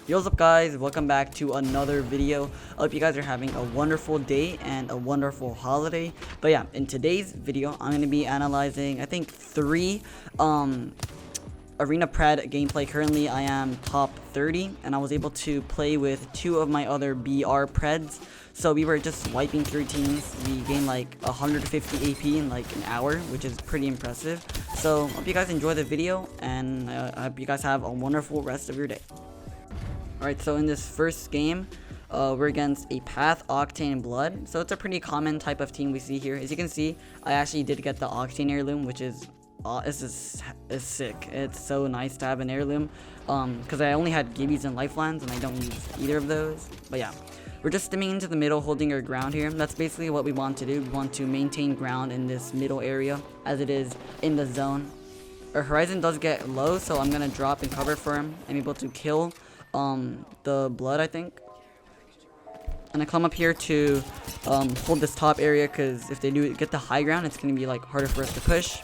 Yo, what's up guys, welcome back to another video. I hope you guys are having a wonderful day and a wonderful holiday. But yeah, in today's video I'm going to be analyzing I think 3 Arena Pred gameplay. Currently I am top 30 and I was able to play with 2 of my other BR Preds. So we were just wiping through teams. We gained like 150 AP in like an hour, which is pretty impressive. So hope you guys enjoy the video and I hope you guys have a wonderful rest of your day. Alright, so in this first game, we're against a Path, Octane, Blood. So it's a pretty common type of team we see here. As you can see, I actually did get the Octane heirloom, which is sick. It's so nice to have an heirloom, because I only had Gibbies and Lifelines, and I don't use either of those. But yeah, we're just stimming into the middle, holding our ground here. That's basically what we want to do. We want to maintain ground in this middle area, as it is in the zone. Our horizon does get low, so I'm going to drop and cover for him. I'm able to kill the Blood, I think, and I come up here to hold this top area, because if they do get the high ground, it's gonna be like harder for us to push.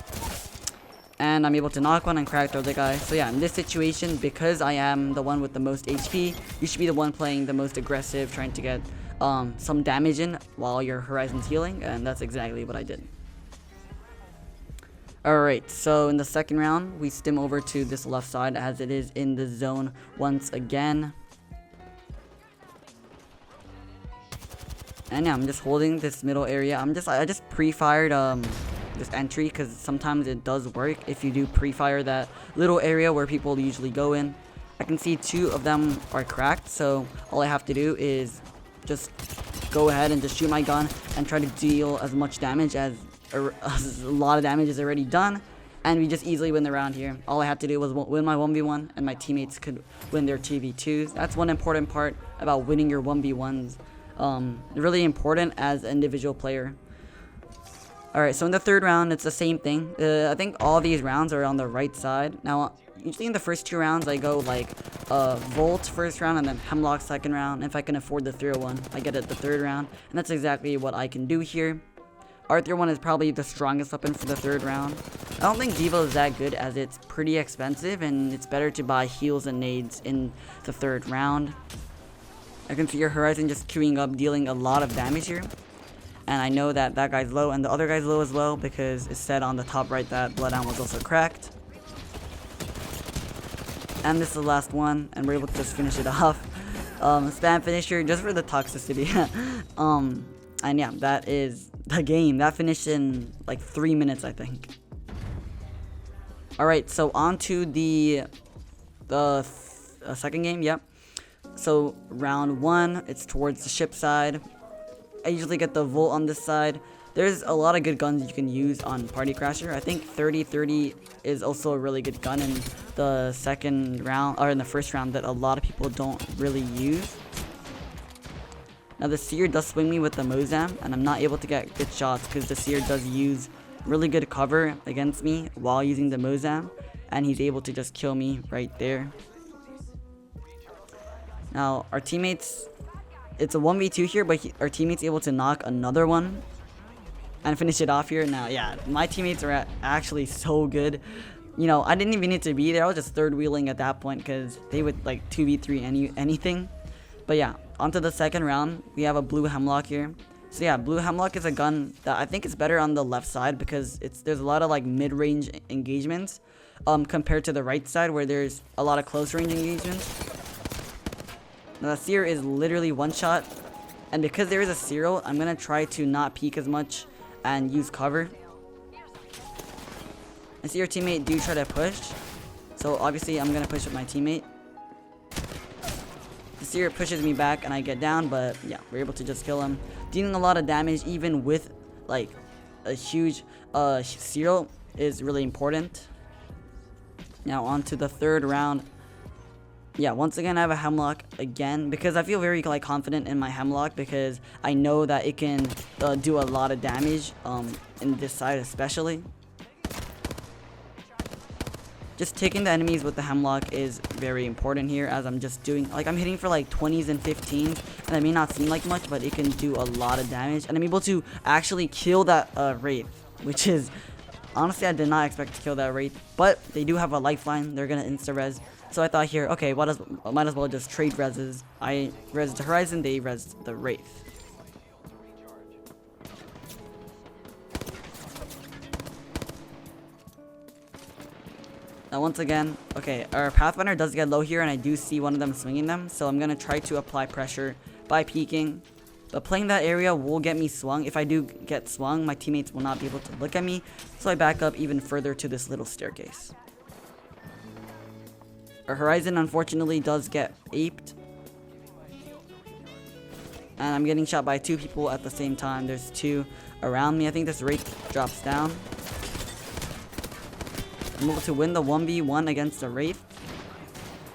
And I'm able to knock one and crack the other guy. So yeah, in this situation, because I am the one with the most HP, you should be the one playing the most aggressive, trying to get some damage in while your horizon's healing, and that's exactly what I did. Alright, so in the second round, we stim over to this left side as it is in the zone once again. And yeah, I'm just holding this middle area. I just pre-fired this entry, because sometimes it does work if you do pre-fire that little area where people usually go in. I can see 2 of them are cracked, so all I have to do is just go ahead and just shoot my gun and try to deal as much damage as a lot of damage is already done, and we just easily win the round here. All I had to do was win my 1v1, and my teammates could win their 2v2s. That's one important part about winning your 1v1s. Really important as an individual player. Alright, so in the third round, it's the same thing. I think all these rounds are on the right side. Now, usually in the first 2 rounds, I go like Volt first round and then Hemlock second round. If I can afford the 301, I get it the third round. And that's exactly what I can do here. Arthur 1 is probably the strongest weapon for the third round. I don't think Devo is that good, as it's pretty expensive and it's better to buy heals and nades in the third round. I can see your horizon just queuing up, dealing a lot of damage here. And I know that that guy's low and the other guy's low as well, because it said on the top right that Bloodhound was also cracked. And this is the last one, and we're able to just finish it off. Spam finisher just for the toxicity. And yeah, that is the game. That finished in like 3 minutes, I think. Alright, so on to the second game. Yep. So round 1, it's towards the ship side. I usually get the Volt on this side. There's a lot of good guns you can use on Party Crasher. I think 30-30 is also a really good gun in the second round, or in the first round, that a lot of people don't really use. Now the Seer does swing me with the Mozam, and I'm not able to get good shots because the Seer does use really good cover against me while using the Mozam, and he's able to just kill me right there. Now our teammates, it's a 1v2 here, but our teammate's able to knock another one and finish it off here. Now yeah, my teammates are actually so good. You know, I didn't even need to be there. I was just third wheeling at that point because they would like 2v3 anything. But yeah, onto the second round, we have a blue Hemlock here. So yeah, blue Hemlock is a gun that I think is better on the left side, because there's a lot of like mid-range engagements compared to the right side where there's a lot of close-range engagements. Now the Seer is literally one shot, and because there is a serial, I'm gonna try to not peek as much and use cover. I see your teammate do try to push, so obviously I'm gonna push with my teammate. The Seer pushes me back and I get down, but yeah, we're able to just kill him. Dealing a lot of damage even with like a huge serial is really important. Now on to the third round. Yeah, once again I have a Hemlock again, because I feel very like confident in my Hemlock, because I know that it can do a lot of damage in this side especially. Just taking the enemies with the Hemlock is very important here, as I'm just doing, like, I'm hitting for like 20s and 15s, and it may not seem like much, but it can do a lot of damage, and I'm able to actually kill that Wraith, which is, honestly, I did not expect to kill that Wraith, but they do have a lifeline. They're gonna insta-res, So I thought here, okay, might as well just trade reses. I res the Horizon, they res the Wraith. Now once again, okay, our Pathfinder does get low here, and I do see one of them swinging them, so I'm gonna try to apply pressure by peeking. But playing that area will get me swung. If I do get swung, my teammates will not be able to look at me, so I back up even further to this little staircase. Our Horizon unfortunately does get aped. And I'm getting shot by 2 people at the same time. There's 2 around me. I think this Wraith drops down. I'm able to win the 1v1 against the Wraith.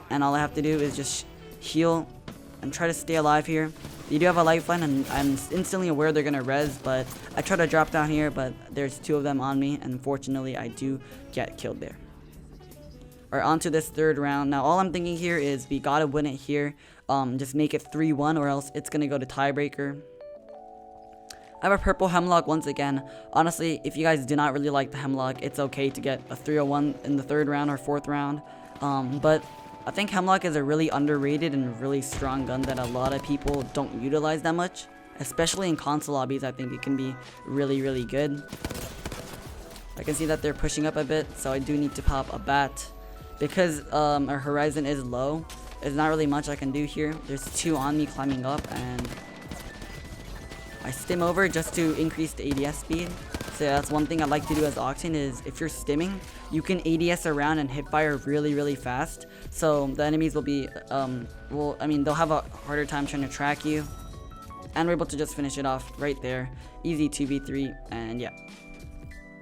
And all I have to do is just heal and try to stay alive here. You do have a lifeline, and I'm instantly aware they're going to res, but I try to drop down here, but there's 2 of them on me, and unfortunately I do get killed there. Alright, on to this 3rd round. Now all I'm thinking here is we gotta win it here. Just make it 3-1, or else it's going to go to tiebreaker. I have a purple Hemlock once again. Honestly, if you guys do not really like the Hemlock, it's okay to get a 301 in the 3rd round or 4th round. But I think Hemlock is a really underrated and really strong gun that a lot of people don't utilize that much. Especially in console lobbies, I think it can be really, really good. I can see that they're pushing up a bit, so I do need to pop a bat. Because our Horizon is low, there's not really much I can do here. There's 2 on me climbing up, and I stim over just to increase the ADS speed. So yeah, that's one thing I like to do as Octane is if you're stimming, you can ADS around and hip fire really, really fast. So the enemies will be, they'll have a harder time trying to track you. And we're able to just finish it off right there. Easy 2v3, and yeah.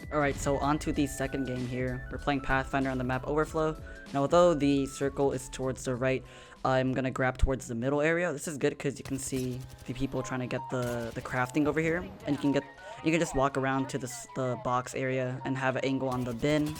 Alright, so on to the 2nd game here. We're playing Pathfinder on the map Overflow. Now although the circle is towards the right, I'm gonna grab towards the middle area. This is good because you can see the people trying to get the crafting over here, and you can just walk around to the box area and have an angle on the bin. Hit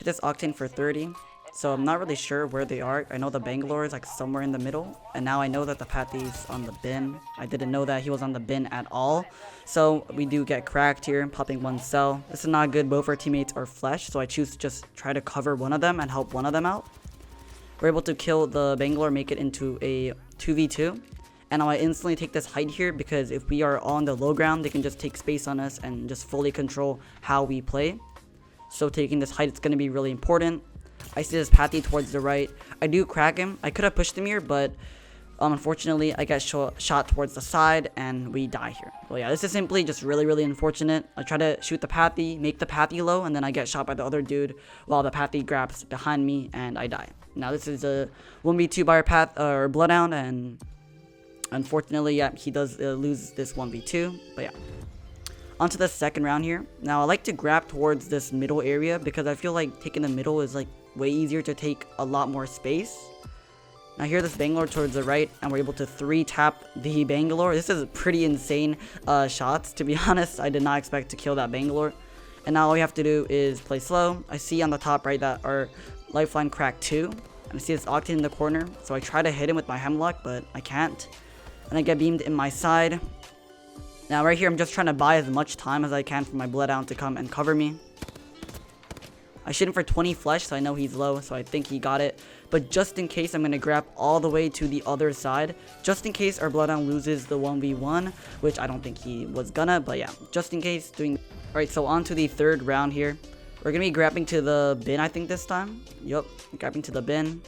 this Octane for 30. So I'm not really sure where they are. I know the Bangalore is like somewhere in the middle, and now I know that the Pathy's on the bin. I didn't know that he was on the bin at all. So we do get cracked here, popping 1 cell. This is not good. Both our teammates are flesh, so I choose to just try to cover one of them and help one of them out. We're able to kill the Bangalore, make it into a 2v2. And now I instantly take this height here because if we are on the low ground, they can just take space on us and just fully control how we play. So taking this height is going to be really important. I see this Pathy towards the right. I do crack him. I could have pushed him here, but unfortunately, I get shot towards the side, and we die here. Well, yeah, this is simply just really, really unfortunate. I try to shoot the Pathy, make the Pathy low, and then I get shot by the other dude while the Pathy grabs behind me, and I die. Now, this is a 1v2 by our Bloodhound, and unfortunately, yeah, he does lose this 1v2, but yeah. On to the 2nd round here. Now, I like to grab towards this middle area because I feel like taking the middle is like way easier to take a lot more space. Now here this Bangalore towards the right, and we're able to 3-tap the Bangalore. This is pretty insane shots, to be honest. I did not expect to kill that Bangalore. And now all we have to do is play slow. I see on the top right that our lifeline cracked 2. And I see this Octane in the corner, so I try to hit him with my Hemlock, but I can't. And I get beamed in my side. Now right here I'm just trying to buy as much time as I can for my Bloodhound to come and cover me. I shoot him for 20 flesh, so I know he's low, so I think he got it. But just in case, I'm going to grab all the way to the other side. Just in case our Bloodhound loses the 1v1, which I don't think he was gonna, but yeah, just in case. Alright, so on to the 3rd round here. We're going to be grabbing to the bin, I think, this time. Yup, grabbing to the bin.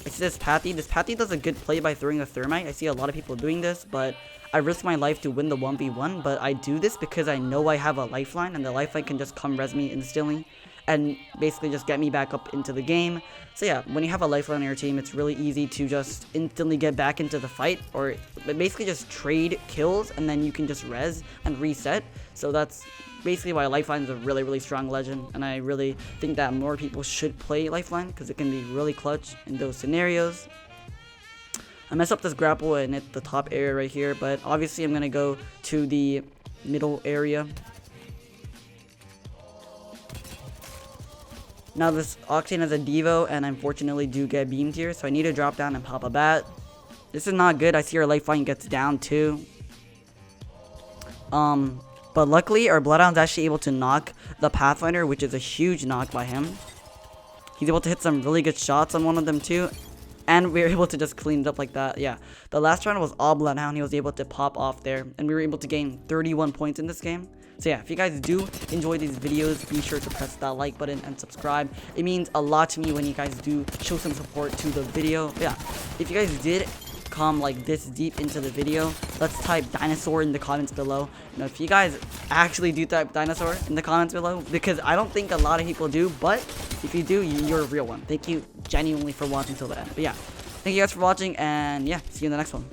I see this Pathy. This Pathy does a good play by throwing the Thermite. I see a lot of people doing this, but I risk my life to win the 1v1. But I do this because I know I have a lifeline, and the lifeline can just come res me instantly and basically just get me back up into the game. So yeah, when you have a lifeline on your team, it's really easy to just instantly get back into the fight, or basically just trade kills, and then you can just res and reset. So that's basically why Lifeline is a really, really strong legend, and I really think that more people should play Lifeline because it can be really clutch in those scenarios. I messed up this grapple and hit the top area right here, but obviously I'm going to go to the middle area. Now this Octane has a Devo, and I unfortunately do get beamed here, so I need to drop down and pop a bat. This is not good. I see our Lifeline gets down too. But luckily our Bloodhound's actually able to knock the Pathfinder, which is a huge knock by him. He's able to hit some really good shots on one of them too. And we were able to just clean it up like that. Yeah, the last round was all Bloodhound. He was able to pop off there, and we were able to gain 31 points in this game. So yeah, if you guys do enjoy these videos, be sure to press that like button and subscribe. It means a lot to me when you guys do show some support to the video. But yeah, if you guys did come like this deep into the video, let's type dinosaur in the comments below. You know, if you guys actually do type dinosaur in the comments below, because I don't think a lot of people do, but if you do, you're a real one. Thank you genuinely for watching till the end. But yeah, thank you guys for watching, and yeah, see you in the next one.